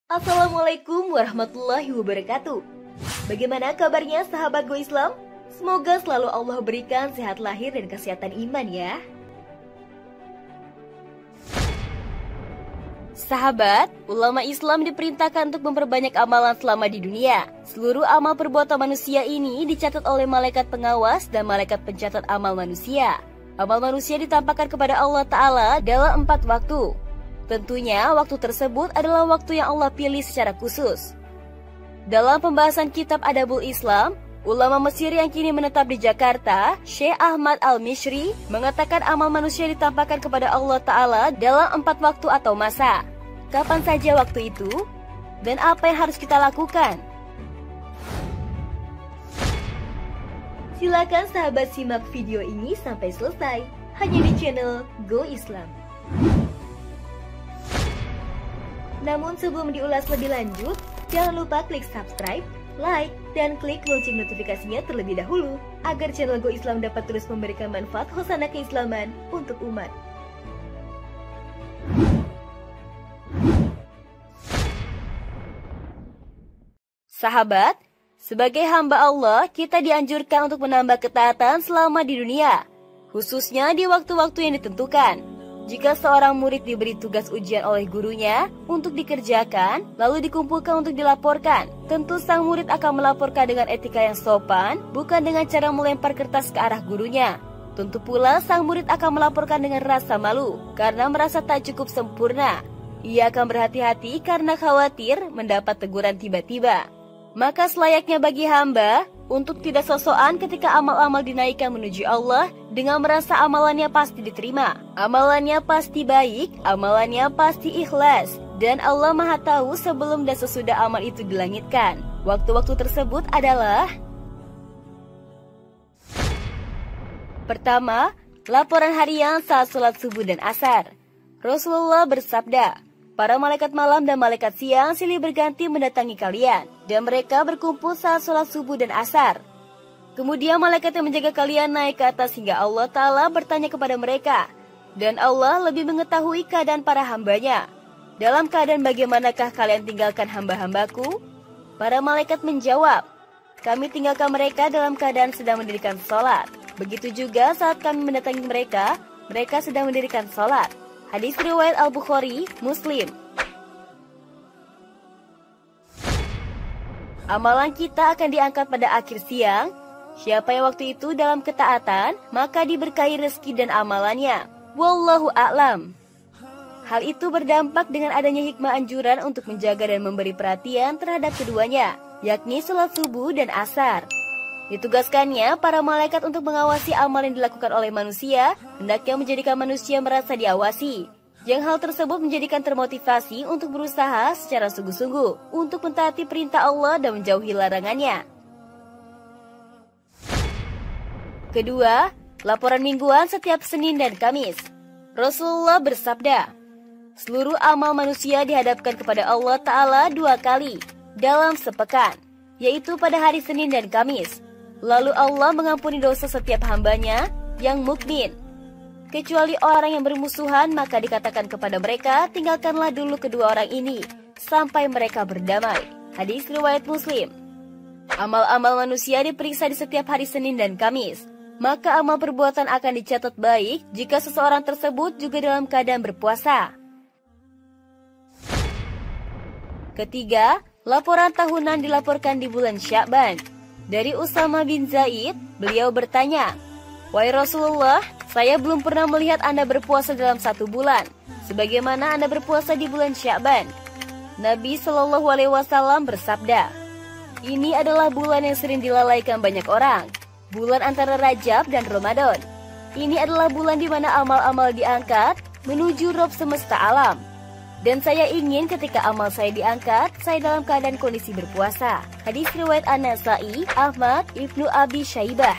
Assalamualaikum warahmatullahi wabarakatuh. Bagaimana kabarnya sahabat Go Islam? Semoga selalu Allah berikan sehat lahir dan kesehatan iman ya. Sahabat, ulama Islam diperintahkan untuk memperbanyak amalan selama di dunia. Seluruh amal perbuatan manusia ini dicatat oleh malaikat pengawas dan malaikat pencatat amal manusia. Amal manusia ditampakkan kepada Allah Ta'ala dalam 4 waktu. Tentunya waktu tersebut adalah waktu yang Allah pilih secara khusus. Dalam pembahasan kitab Adabul Islam, ulama Mesir yang kini menetap di Jakarta, Syekh Ahmad Al-Mishri, mengatakan amal manusia ditampakkan kepada Allah Ta'ala dalam 4 waktu atau masa. Kapan saja waktu itu? Dan apa yang harus kita lakukan? Silakan sahabat simak video ini sampai selesai, hanya di channel Go Islam. Namun sebelum diulas lebih lanjut, jangan lupa klik subscribe, like, dan klik lonceng notifikasinya terlebih dahulu, agar channel Go Islam dapat terus memberikan manfaat hosana keislaman untuk umat. Sahabat, sebagai hamba Allah, kita dianjurkan untuk menambah ketaatan selama di dunia, khususnya di waktu-waktu yang ditentukan. Jika seorang murid diberi tugas ujian oleh gurunya untuk dikerjakan, lalu dikumpulkan untuk dilaporkan, tentu sang murid akan melaporkan dengan etika yang sopan, bukan dengan cara melempar kertas ke arah gurunya. Tentu pula sang murid akan melaporkan dengan rasa malu, karena merasa tak cukup sempurna. Ia akan berhati-hati karena khawatir mendapat teguran tiba-tiba. Maka selayaknya bagi hamba untuk tidak sosokan ketika amal-amal dinaikkan menuju Allah dengan merasa amalannya pasti diterima, amalannya pasti baik, amalannya pasti ikhlas, dan Allah Maha Tahu sebelum dan sesudah amal itu dilangitkan. Waktu-waktu tersebut adalah: pertama, laporan harian saat sholat subuh dan asar. Rasulullah bersabda, para malaikat malam dan malaikat siang silih berganti mendatangi kalian, dan mereka berkumpul saat sholat subuh dan asar. Kemudian malaikat yang menjaga kalian naik ke atas hingga Allah Ta'ala bertanya kepada mereka, dan Allah lebih mengetahui keadaan para hambanya. Dalam keadaan bagaimanakah kalian tinggalkan hamba-hambaku? Para malaikat menjawab, kami tinggalkan mereka dalam keadaan sedang mendirikan sholat. Begitu juga saat kami mendatangi mereka, mereka sedang mendirikan sholat. Hadis riwayat Al-Bukhari, Muslim. Amalan kita akan diangkat pada akhir siang. Siapa yang waktu itu dalam ketaatan, maka diberkahi rezeki dan amalannya. Wallahu a'lam. Hal itu berdampak dengan adanya hikmah anjuran untuk menjaga dan memberi perhatian terhadap keduanya, yakni sholat subuh dan asar. Ditugaskannya para malaikat untuk mengawasi amal yang dilakukan oleh manusia, hendaknya menjadikan manusia merasa diawasi. Yang hal tersebut menjadikan termotivasi untuk berusaha secara sungguh-sungguh untuk mentaati perintah Allah dan menjauhi larangannya. Kedua, laporan mingguan setiap Senin dan Kamis. Rasulullah bersabda, seluruh amal manusia dihadapkan kepada Allah Ta'ala 2 kali dalam sepekan, yaitu pada hari Senin dan Kamis. Lalu Allah mengampuni dosa setiap hambanya yang mukmin. Kecuali orang yang bermusuhan, maka dikatakan kepada mereka, tinggalkanlah dulu kedua orang ini sampai mereka berdamai. Hadis riwayat Muslim. Amal-amal manusia diperiksa di setiap hari Senin dan Kamis. Maka amal perbuatan akan dicatat baik jika seseorang tersebut juga dalam keadaan berpuasa. Ketiga, laporan tahunan dilaporkan di bulan Sya'ban. Dari Usama bin Zaid, beliau bertanya, wahai Rasulullah, saya belum pernah melihat Anda berpuasa dalam 1 bulan, sebagaimana Anda berpuasa di bulan Sya'ban. Nabi Shallallahu Alaihi Wasallam bersabda, ini adalah bulan yang sering dilalaikan banyak orang, bulan antara Rajab dan Ramadan. Ini adalah bulan di mana amal-amal diangkat menuju Rabb semesta alam. Dan saya ingin ketika amal saya diangkat, saya dalam keadaan kondisi berpuasa. Hadis riwayat An-Nasa'i, Ahmad, Ibnu Abi Syaibah.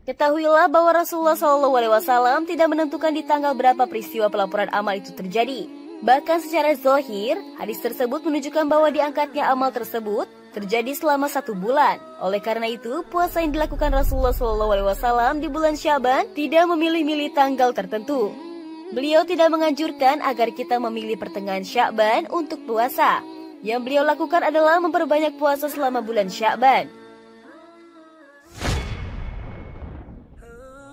Ketahuilah bahwa Rasulullah SAW tidak menentukan di tanggal berapa peristiwa pelaporan amal itu terjadi. Bahkan secara zahir, hadis tersebut menunjukkan bahwa diangkatnya amal tersebut terjadi selama 1 bulan. Oleh karena itu, puasa yang dilakukan Rasulullah SAW di bulan Sya'ban tidak memilih-milih tanggal tertentu. Beliau tidak menganjurkan agar kita memilih pertengahan Sya'ban untuk puasa. Yang beliau lakukan adalah memperbanyak puasa selama bulan Sya'ban.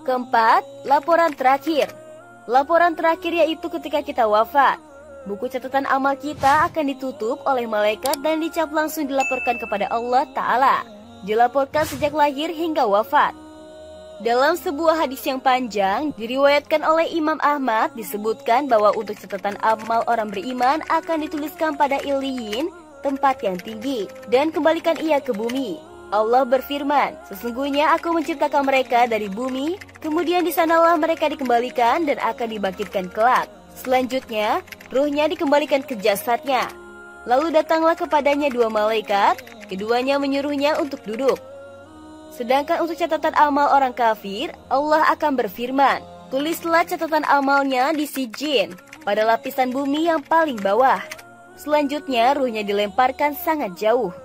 Keempat, laporan terakhir. Laporan terakhir yaitu ketika kita wafat. Buku catatan amal kita akan ditutup oleh malaikat dan dicap langsung dilaporkan kepada Allah Ta'ala. Dilaporkan sejak lahir hingga wafat. Dalam sebuah hadis yang panjang, diriwayatkan oleh Imam Ahmad, disebutkan bahwa untuk catatan amal orang beriman akan dituliskan pada Iliyin, tempat yang tinggi, dan kembalikan ia ke bumi. Allah berfirman, sesungguhnya aku menciptakan mereka dari bumi, kemudian di sanalah mereka dikembalikan dan akan dibangkitkan kelak. Selanjutnya, ruhnya dikembalikan ke jasadnya. Lalu datanglah kepadanya dua malaikat, keduanya menyuruhnya untuk duduk. Sedangkan untuk catatan amal orang kafir, Allah akan berfirman, tulislah catatan amalnya di Sijin, pada lapisan bumi yang paling bawah. Selanjutnya, ruhnya dilemparkan sangat jauh.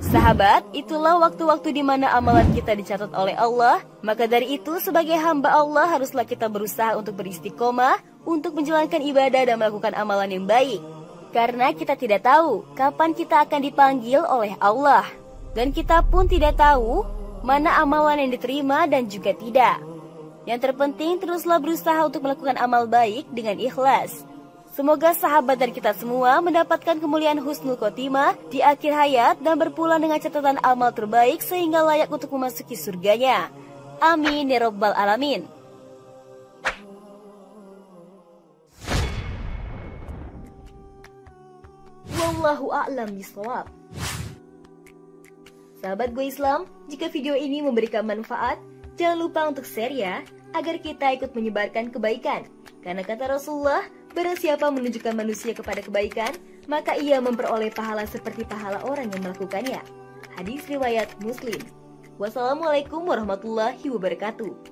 Sahabat, itulah waktu-waktu di mana amalan kita dicatat oleh Allah. Maka dari itu, sebagai hamba Allah, haruslah kita berusaha untuk beristiqomah, untuk menjalankan ibadah dan melakukan amalan yang baik. Karena kita tidak tahu kapan kita akan dipanggil oleh Allah. Dan kita pun tidak tahu mana amalan yang diterima dan juga tidak. Yang terpenting teruslah berusaha untuk melakukan amal baik dengan ikhlas. Semoga sahabat dan kita semua mendapatkan kemuliaan husnul khotimah di akhir hayat dan berpulang dengan catatan amal terbaik sehingga layak untuk memasuki surganya. Amin ya rabbal alamin. Wallahu a'lam bishawab. Sahabat Gue Islam, jika video ini memberikan manfaat, jangan lupa untuk share ya, agar kita ikut menyebarkan kebaikan. Karena kata Rasulullah, barang siapa menunjukkan manusia kepada kebaikan, maka ia memperoleh pahala seperti pahala orang yang melakukannya. Hadis riwayat Muslim. Wassalamualaikum warahmatullahi wabarakatuh.